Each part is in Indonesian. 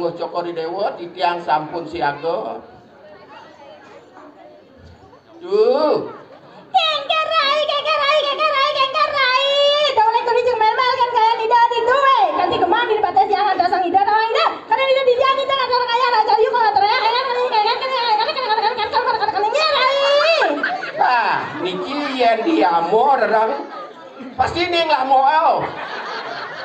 Joko di Dewa di tiang sampun siaga. Duh. Kengkerai. Dolek kudu jeung mel-mel kan kaya nida di duwe. Kanti kemang di batas yang ada sang ida na ida. Karena nida di tiang kita ada orang kaya na cari yuk kalau teraya kan. Ah, niki yen diamo orang pasti ning lah mau.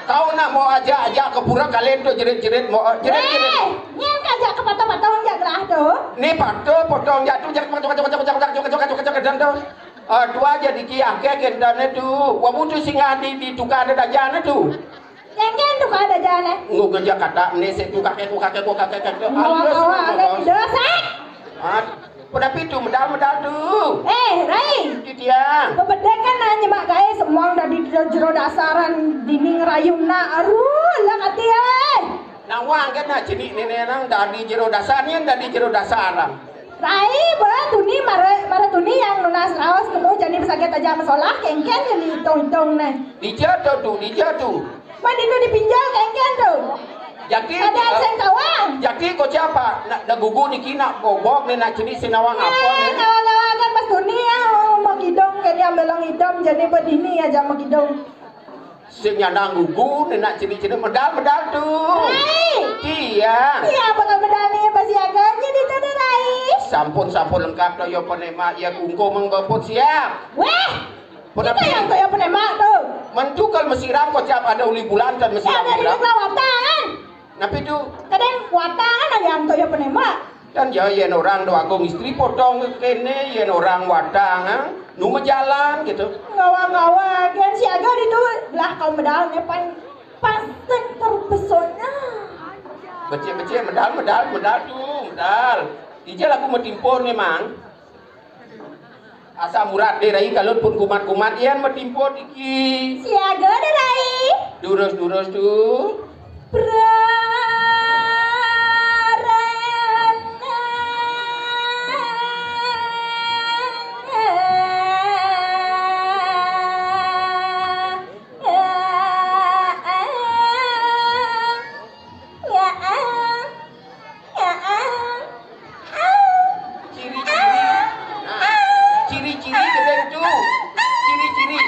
Kau nak mau ajak ke pura kalian tuh jerit-jerit mau jerit-jerit. Nyen ajak ke patong-patong jak lah tuh. Ni patong potong jatuh jak dan tuh. Dua jadi kiak kendane tuh. Wa butuh singa di tukar ada jana tuh. Yang tukar ada jana. Ngu kerja kata ni se tu kakek. Halus. Dosa. Pada pitu medal tuh. Rai. Di tiang. Bebedek kan nanya mak gae semua udah di jero dasaran dinding rayuna aruh lah katian. Nawang kan jadi nenek nang dari jero dasarnya dari jero dasaran. Rai bah tuni mara tuni yang lunas rawas kamu jadi bisa kita jam sekolah kengken jadi hitung nih. Dijatuh. Mana itu dipinjau kengken tuh. Jadi ada sen kawan. Jadi kau siapa? Nak gugu ni kina bobok ni nak jadi sinawang apa ni? Kawan kan pas tuni ya mau hidung kan yang belong hidung jadi berdini aja mau hidung. Sing nyandang gugu ni nak jadi medal tuh. Rai. Iya. Iya bakal medal ni pasti agaknya di tu Rai. Sampun lengkap tu yo penema ya kungko menggopot siap. Weh. Pada Itu yang tu yang penema tu. Mentukal mesiram kau siap ada uli bulan dan mesiram. Ada di lawatangan. Napi tu? Kadang watangan ada yang tu yang penema. Dan ya yen orang do agung istri potong kene yen orang wadang nu jalan gitu. Ngawa kan siaga di tu belah kau medalnya pasti terpesona. Becek medal tuh medal. Ijal aku metimpor memang. Asa murad deh rai kalau pun kumat ian metimpor iki. Siaga deh rai. Durus tuh. Ciri-ciri gede tuh. Ciri-ciri.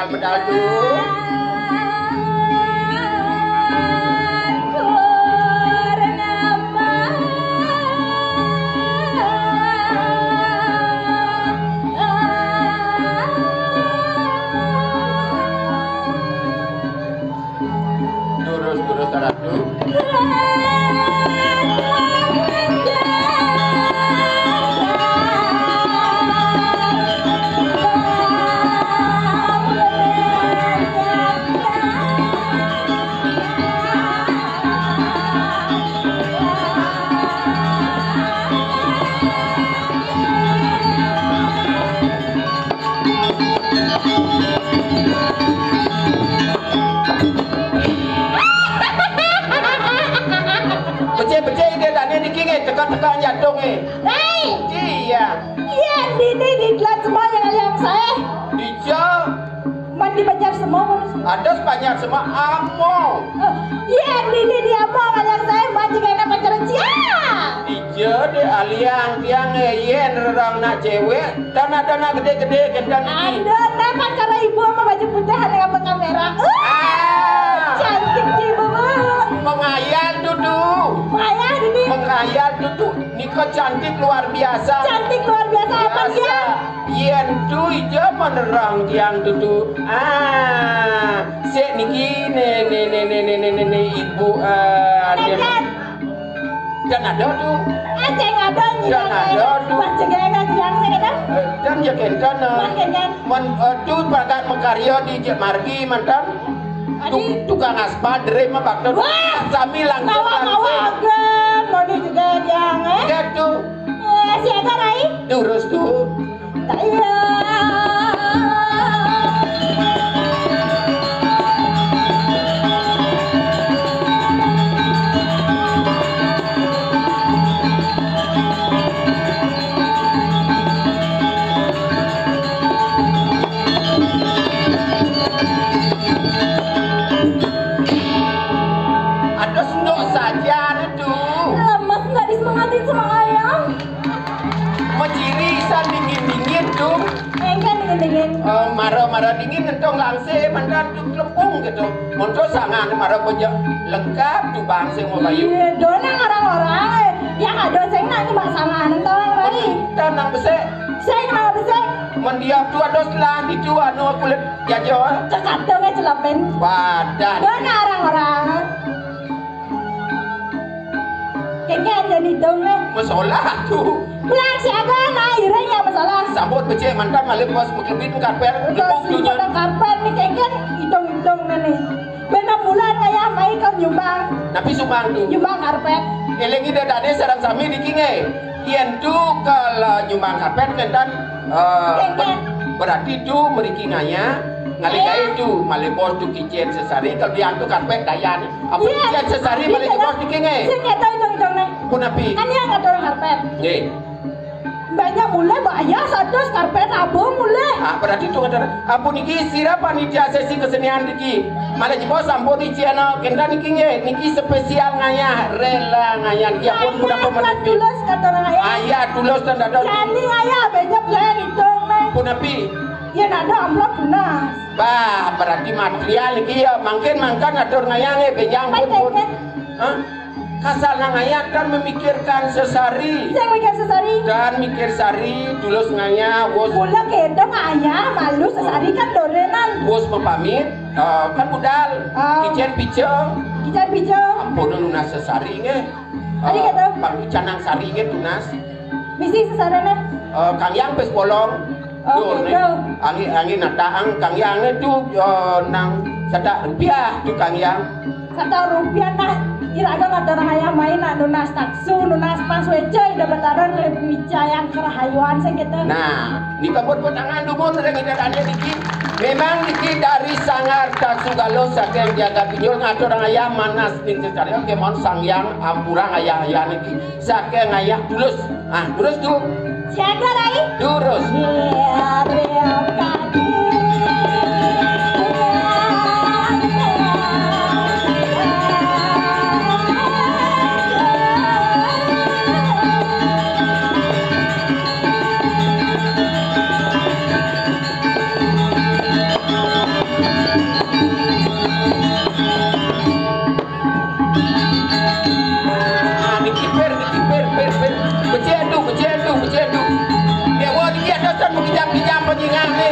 Medal tuh. Terus taratu. Becek dia tak ni dikingit tekan jantung ni. Rai. Iya. Iya di telat semua yang saya. Dija. Mandi banjar semua. Ada sebanyak semua amo. Iya di amo yang saya mandi kena pacaran cia. Dija de aliang tiang yen orang nak cewek dana gede-gede gendang ini. Ada dapat cara ibu sama baju putih dengan kamera. Cantik ibu. Mengayal duduk. Mengayal duduk. Niko cantik luar biasa. Cantik luar biasa apa dia? Yen tu ija menerang tiang duduk. Sek niki ne ibu Dan ada tuh. Aceh ada Dan ada tuh. Mas jegeng yang saya kata. Dan ya kencan. Mas kencan. Tuh bagat mekarya di Margi mantan. Tukang aspal dere mah bakal. Wah. Sami langsung. Mawa agam. Moni juga yang Ya tuh. Siapa Rai? Terus tuh. Iya. Ada sendok saja itu. Lemas nggak disemangatin sama ayam. Menjirisan dingin-dingin tuh. Engkan dingin-dingin. Marah-marah dingin entong langse mandan tuh lempung gitu. Monto sangan marah pojok lengkap tuh bangse mau kayu. Iya, donang orang-orang yang ada saya nak cuma sangan entong Rai. Tanang besek. Saya kenapa besar? Mendiam tu ada selang itu anu kulit jajo. Cekatongnya celapin. Badan. Donang orang-orang. Kayaknya ada di dongnya. Masalah tu. Pulang siaga nah airnya masalah. Sambut becek mantan malah bos mukibin karpet Terus lepung dunia. pada karpet nih kayaknya hidung-hidung nih. Benar bulan kayak mai kau nyumbang. Tapi sumbang tu. Nyumbang karpet. Elengi dah dade sarang sami dikinge. Ian tu kalau nyumbang karpet kentan berarti tu meriki ngaya ngalikai tu malah bos tu kicen sesari kalau dia tu karpet dayan. Apa kicen sesari malah bos dikinge. Saya nggak tahu hidung-hidungnya. Pun api. Kan dia nggak ada karpet. Nggih. Banyak mulai bayar satu karpet abu mulai. Berarti tu kata apa niki sira panitia sesi kesenian niki. Malah jebos sampo di channel kenda niki nge niki spesial ngaya rela ngaya niki pun mudah pemenang. Tulus kata orang ayah. Ayah tulus dan ada. Jadi ayah banyak plan itu nih. Pun api. Ya ada amplop tunas. Bah berarti material niki ya mungkin mangkan atur ngaya nge benjang pun. Hah? Kasal ngaya dan memikirkan sesari. Saya mikir sesari. Dan mikir sari tulus ngaya bos. Pula kedong ayah malu sesari kan dorenan. Bos mempamit kan budal kicen pice. Kita bicara. Ampun lunas sesari nge. Adi kata? Bang canang sari nge tunas. Misi sesarana. Kang yang pes bolong. Oke, Angin nataang kang yang itu nang sedak rupiah tu kang yang. 1 rupiah nah. Iraga ada orang ayah main nak lunas taksu, lunas pas wece, udah betaran lebih yang kerahayuan saya kata. Nah, ni kabut tangan dumun dengan kita ada dikit. Memang dikit dari sangar taksu galau saking jaga pinjol ngatur orang ayah manas ning secari oke mon sangyang ampurang ayah niki saking ayah tulus. Tulus tu. Siaga Rai. Terus. Ya, terima kasih. Becendu. Dewa dia dosan menginjam-injam penjingan ni.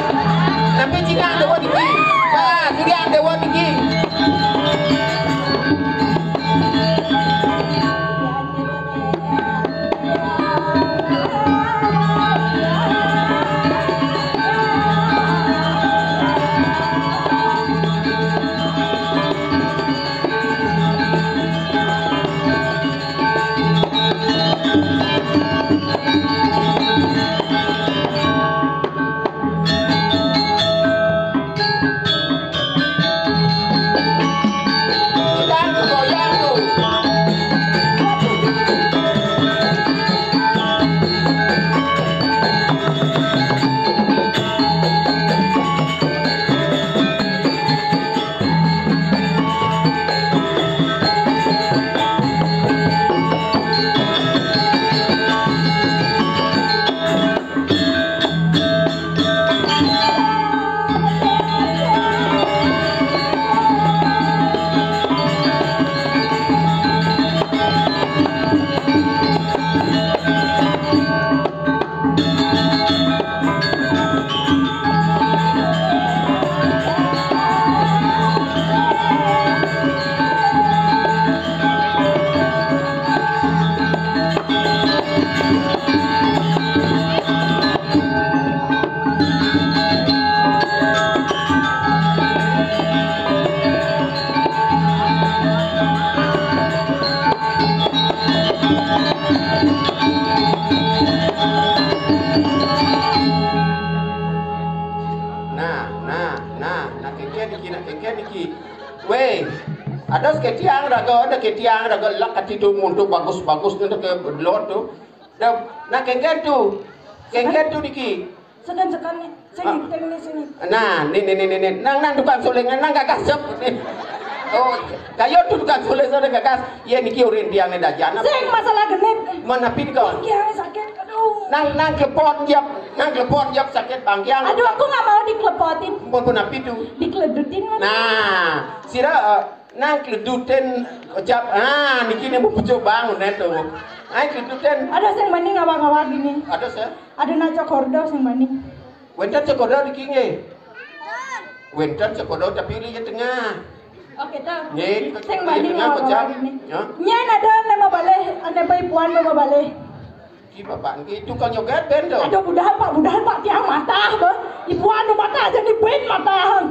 Ada seketiang raga lak kati tu untuk bagus-bagus tu ke belot tu. Nah kengket tu diki. Sekan ni, saya ngiteng ni sini. Nah, ni. Nang tukang solengan nang gagas jep. Oh, kayo tu tukang soleng sore gagas. Ye niki urin tiang ni dajan. Sing masalah genit. Mana pin kau? Bangkiang sakit, aduh. Nang klepot jap sakit bangkiang. Aduh, aku nggak mau diklepotin. Pun api tu. Dikeledutin kan. Nah, sira nang keledutin jap. Niki ni bujuk bangun tu. Ai keledutin. Ada sing mani ngawang-ngawang gini. Ada sih. Ada naco kordo sing mani. Wenten cekodo diki nge. Wenten cekodo tapi li tengah. Oke tuh. Nge, Sing mani ngawang ngawang gini. Ya. Nyen ada nama balai, ada bayi puan nama balai. Ki bapak ni tukang nyoget ben tu. Aduh budahan pak tiang mata bah. Ipuan nu mata jadi ben mata.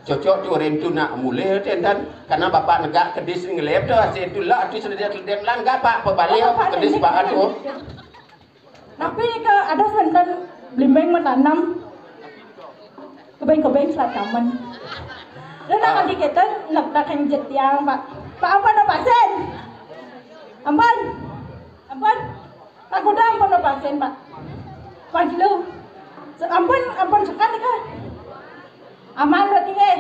Cocok tu rentu nak mulai dan karena bapak negak kedis ngelep tu asyik tu lah tu sudah dem lan gapak pebalik kedis bahan tu. Tapi ke ada senten blimbing menanam kebeng selat kamen. Dan nak kita nak takkan jet tiang pak. Pak apa nak pasen? Amban. Pak gudang apa nak pasen pak? Pak kilo. Amban sekan ni kan? Aman berarti ke?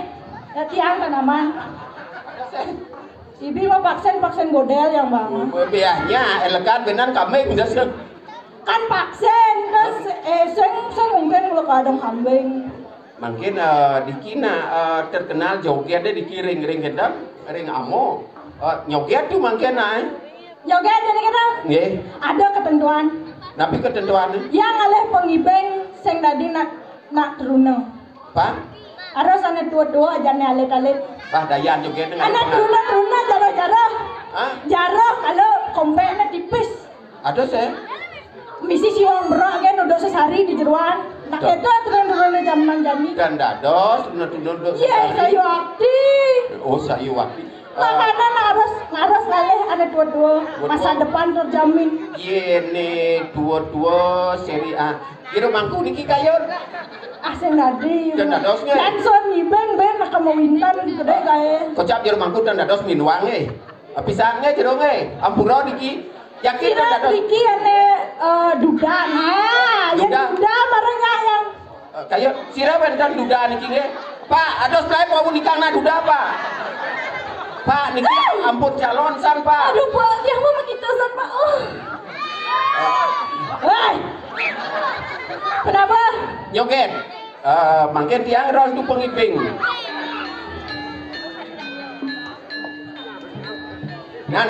Ya tiang kan aman. Ibi mau vaksin godel yang bang. Biasanya elegan benar kami bisa Kan vaksin terus saya mungkin kalau kadang kambing. Mungkin di Kina terkenal joget dia dikiring ring gendam, ring amo. Nyoget tu mungkin Joget jadi kita. Nggih. Ada ketentuan. Napi ketentuan Yang alih pengibeng sing tadi nak teruna. Pak? Ada sana tua aja nih alit. Pak Dayan joget dengan Anak teruna jarah. Hah? Jarah kalau kompeknya tipis. Ada saya? Misi siwang berak kan udah sesari di jeruan. Nak itu turun zaman jami. Dan dados nunduk Iya, sayu akti. Oh, sayu waktu. Makanan harus laleh ada dua masa depan terjamin. Ini dua seri A. Kira mangku niki kayon. Asing nadi. Dan dadosnya. Dan son ibeng ben nak mau wintan gede kae. Kocap jero mangku dan dados minuang pisangnya jero ampura niki. Yakin dan dados. Riki ane duda. Nah, yang duda marahnya yang Kayo sira dan duda niki nge. Pak, ados bae mau nikahna duda, Pak. Pak, niki ampun calon san, Pak. aduh Pak, yang mau kita san Pak. Hei. Kenapa? Nyoget. Mangken tiang ron tu pengibing. Nah,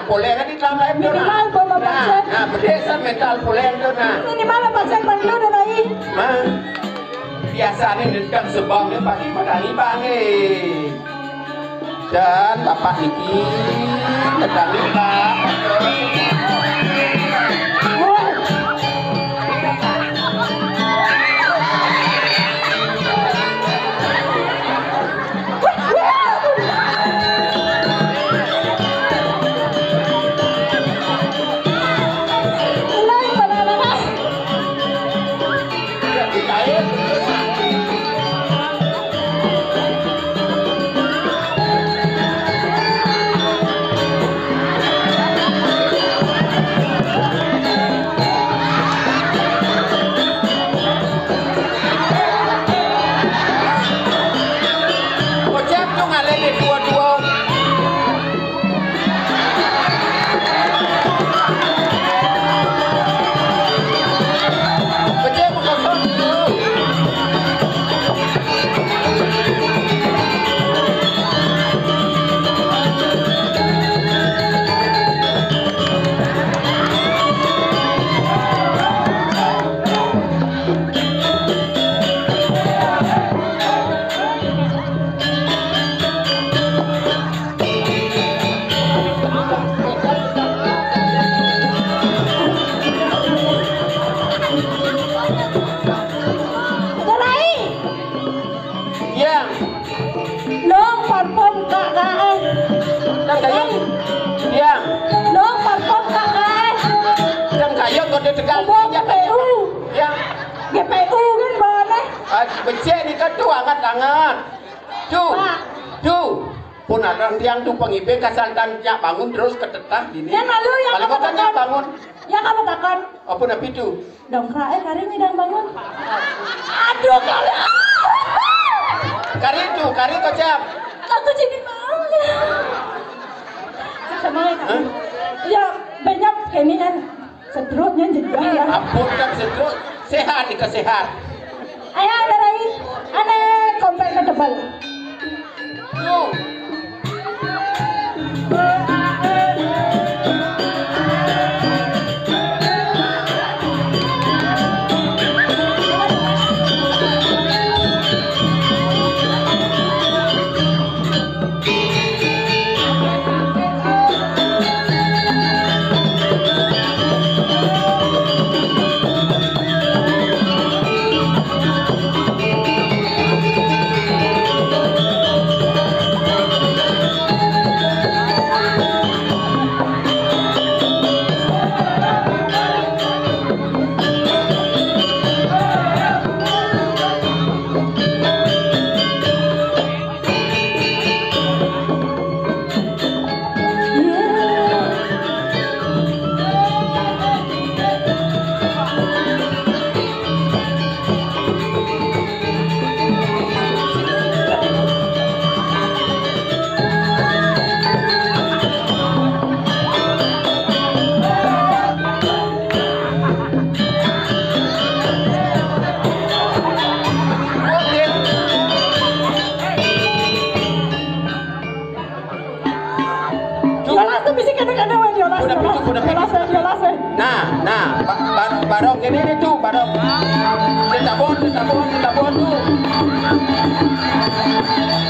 polen di dalam lain tu Minimal bawa pasien. Nah, berdesan mental polen tu nah. Minimal pasien bandel dan lain. Biasa ni dekat sebang ni pagi padani bange. Dan bapak niki pedani Pak. GPU kan boleh. Becek ni kan tu hangat-hangat. Tu. pun ada tiang tuh pengibeng kasaltan nyak bangun terus ketetah gini. Ya lalu yang Paling kamu kok nyak takon. bangun. Ya kamu takon. Apa napi itu? Dongkrak kari nyidang bangun. Aduh kali. Kari kocap. Aku jadi mau ya. Sama kan. Ya banyak kayaknya kan sedrutnya juga ya. Ampun dan sedut sehat di kesehat. Ayo ada lagi. Ada kompaknya tebal. Yuk. Barok ini tuh, barok. Tetabon tuh.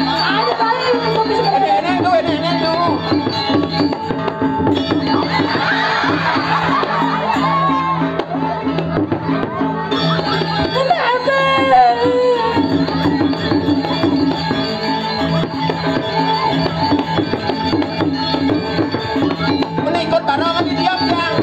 Ayo balik, mau bisa Ini tuh. Menikut barok lagi diam kan.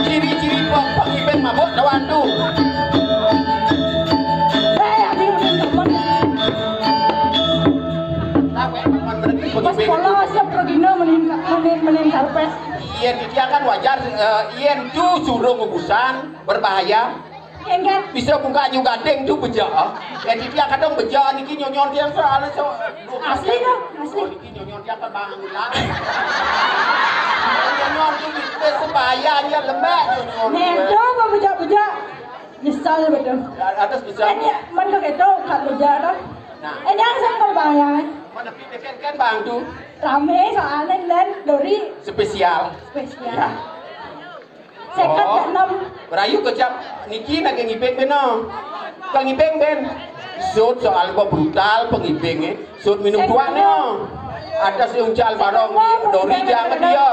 Ciri-ciri pengibeng mabuk lawan tuh. Pas polos ya progino menin karpet. Ien dia kan wajar, ien tuh suruh ngubusan berbahaya. Enggak. Bisa buka juga gading tuh beja. Jadi dia kadang beja niki nyonyon dia soalnya Asli dong, asli. Niki nyonyon dia ke bangun lah. Nyonyon tuh bisa sebahaya dia lembek nyonyon. Nedo mau beja-beja. Nyesal betul. Atas bisa. Ini mana itu kat beja dong. Nah. Ini yang saya bayang. Mana pilih kan bang tuh. Rame soalnya dan Dori Spesial. spesial. Ya. Sekat Oh. enam. Berayu kecap niki nak ngibeng beno. Kang ngibeng ben. Sud soal kok brutal pengibengnya. Sud minum tuane. Ada si uncal barong di Dori jangan dia.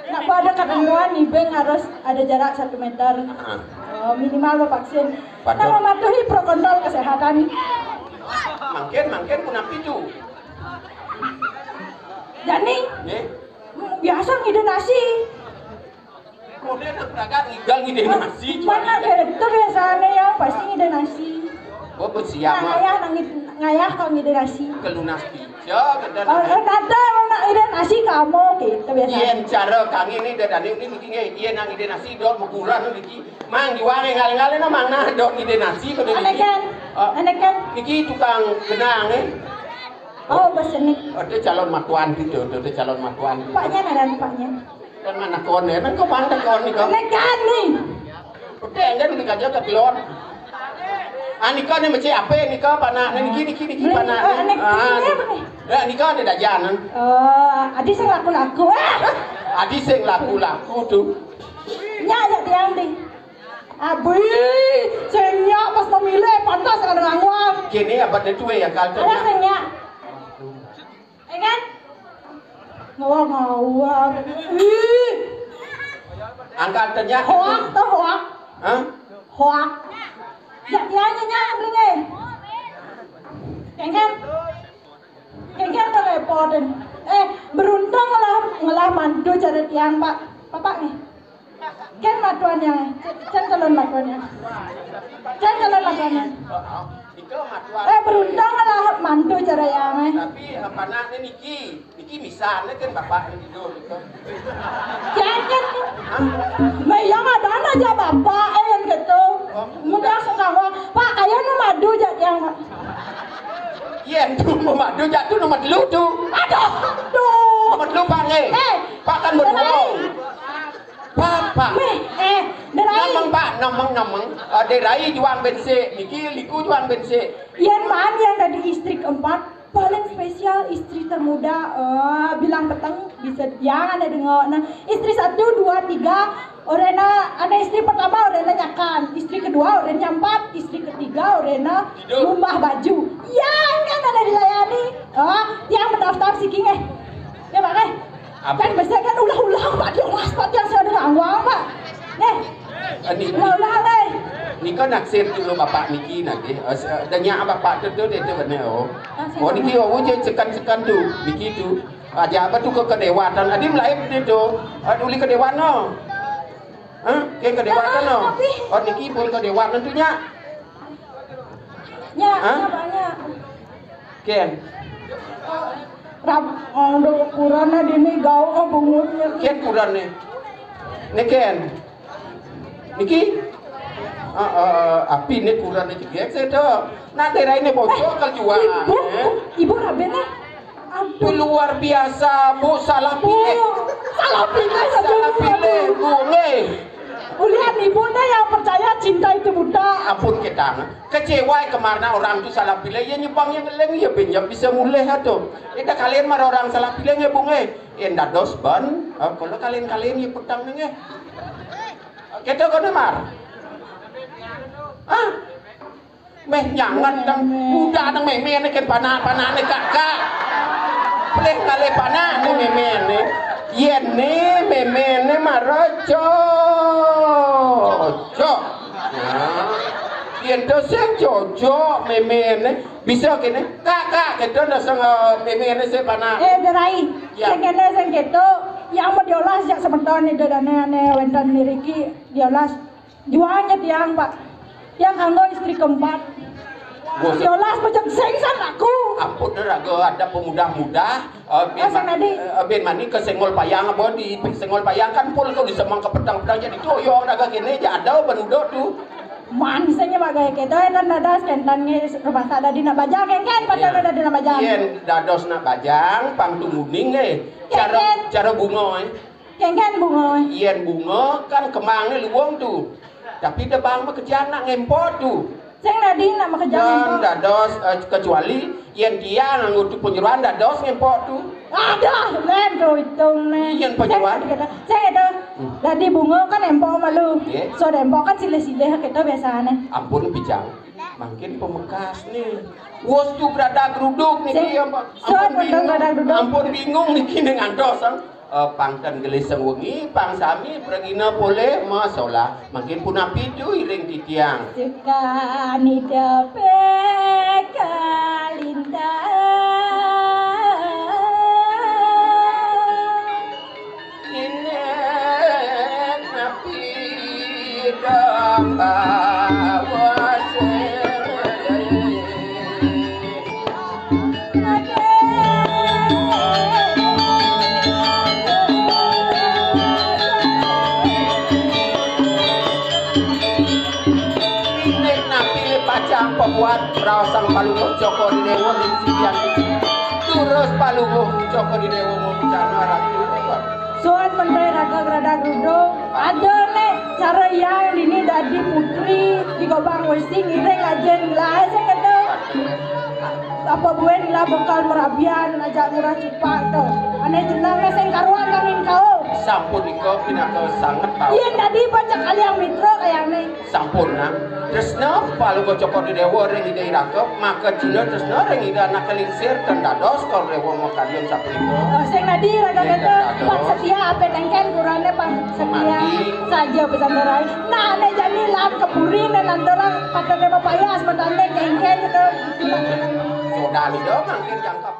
Nak pada ketentuan ibeng harus ada jarak 1 meter. Minimal vaksin. Padahal- Nah, mematuhi protokol kesehatan. Mungkin punap itu. Jadi Nih, biasa ngide nasi. kemudian nak berangkat ngigal ngide nasi. Mana itu biasanya ya pasti ngide nasi. Oh bersiap mah. Ngayah kalau ngide nasi. Kelunas pija kedan. Tante mau nak ngide nasi kamu gitu biasanya. Ien cara kang ini dadane ini niki ien nang ngide nasi dot mukuran niki. Mang diwange ngale-ngale no mang nah dot ngide nasi kudu Anak niki. kan. Niki tukang genang Oh besenik. Ada calon matuan gitu, ada calon matuan. Paknya ada paknya. Kan mana kon ya, kan kau pandai kon nih kau. Anak kan nih. Udah enggak nih kaja ke kelon. Nikah nih macam apa nikah panak niki panak. Ya nikah ada dajanan. Adi sing laku-laku. Adi sing laku-laku tuh. Nya tiang di. Abi, sengnya pas memilih pantas dengan ngangwang. Kini abad itu ya Ada kaltanya. sengnya. Kan? Ngawang-ngawang. Ih, Angkatannya. hoak tuh hoak. Hah? Hoak. Ya tiangnya nya ringe. Kengken repotin. Beruntung ngelah mantu cari tiang pak. Bapak nih. Ken matuannya, can calon matuannya. Can calon matuannya. Itu matuan. Beruntung ngelah mantu cari yang. Tapi panaknya Niki misalnya kan bapak tidur gitu. Jangan. Yang ada aja bapak yang gitu. Mudah sekarang pak ayah nu madu jat yang pak. Iya tuh madu jatuh nomor lu tuh. Aduh, tuh. Nomor lu pange. Pak kan berdua. Pak. Derai. Namang. Derai juang bensin, Niki liku juang bensin. Yang mana yang dari istri keempat paling spesial istri termuda bilang petang bisa jangan ada dengar. Nah istri 1, 2, 3 orena ada istri pertama orena nyakan, istri kedua orena nyampat, istri ketiga orena ngumbah baju. Yang kan ada dilayani. Tiang mendaftar si king ya pak kan biasanya kan ulah-ulah pak yang saya ada ngawang pak. Ulah-ulah deh. Niki naksir dulu bapak Niki nanti. Danya bapak tu dia tu benar Niki sekan tu Niki tu. Aja apa tu kedewatan. Adi melayu dia tu. Uli kedewatan no. Ke kedewatan no. Niki pun kedewatan tu nya. Banyak. Ken. Ada ukurannya dini gaul bungutnya. Ken ukurannya. Ken. Niki. Api ini kurang itu biasa dah. Nah daerah ini bocor kalau jual. Ibu rabene. Itu luar biasa bu, salah pilih. Salah pilih bu. Ulian ibu yang percaya cinta itu buta. Ampun kita, kecewa kemana orang itu salah pilih. Ya nyebang yang leng ya pinjam bisa mulai atau. Ida kalian marah orang salah pilih ya bunga. Enda dos ban. Kalau kalian ya petang nih. Kita kau mar. Meh nyangan dang muda dang meh ni kan panah ni kakak. Boleh kali panah ni meh ni. Yen ni meh ni marojo. Yen tu seng jojo meh ni bisa kini kakak kita dah sang meh ni se panah. Derai. Sengkene sengketo yang mau diolas jak sebentar ni dadane ane wendan miriki diolas. Jualnya tiang pak. Yang kanggo istri keempat. Diolas macam sengsan aku. Ampun raga ada pemuda-muda. Ben mani ke sengol payang apa di sengol payang kan pul kau disemang ke pedang-pedang jadi toyong raga kene jadau benudok tu. Manisnya bagai kita kan dadas kentannya rumah sada di nak bajang kan padahal ada di nak bajang. Yen dados nak bajang pang tumuning cara bunga Kan bunga. Yen bunga kan kemang ni luang tu. Tapi dia bang kerja nak ngempot tu. Seng nadi nak makejan dados kecuali yang dia ngutu penjuruan dados ngempot tu. Ada len tu itu len. Yang penjuruan. Saya ada. Tadi bunga kan empok malu. So empok kan sile-sile kita biasanya. Ampun bijang. Makin pemekas nih. Wos tu berada geruduk nih apa? Ampun bingung nih kini ngantos. Pangkan geliseng wengi, pang sami pergina boleh masalah. Makin pun api tu iring titiang. Suka ni dape kalinda. Ini api damba. Pembuat rausang palugo Joko di Dewo di Sidian terus palugo Joko di Dewo mau bicara rakyat soal menteri raga gerada grudo ada nih cara yang ini dari putri di gobang wesing ireng aja ngelah saya kata apa buen lah bekal merabian ajak murah cepat tuh aneh jenang ngaseng karuan kangin kau sampun iko pindah ke sangat tahu iya tadi banyak kali yang mitro kayak nih sampun nah tresna palu Joko di Dewo ring ide irakep maka cina tresna ring ide anak kelingsir dan dados kalau Dewo mau kalian sampun iko seng nadi raga kata pak setia apa tengken kurangnya pak setia saja pesan terai nah aneh jadi lam kepurin dan antara pada Dewo payas petanda tengken gitu modal itu mungkin jangka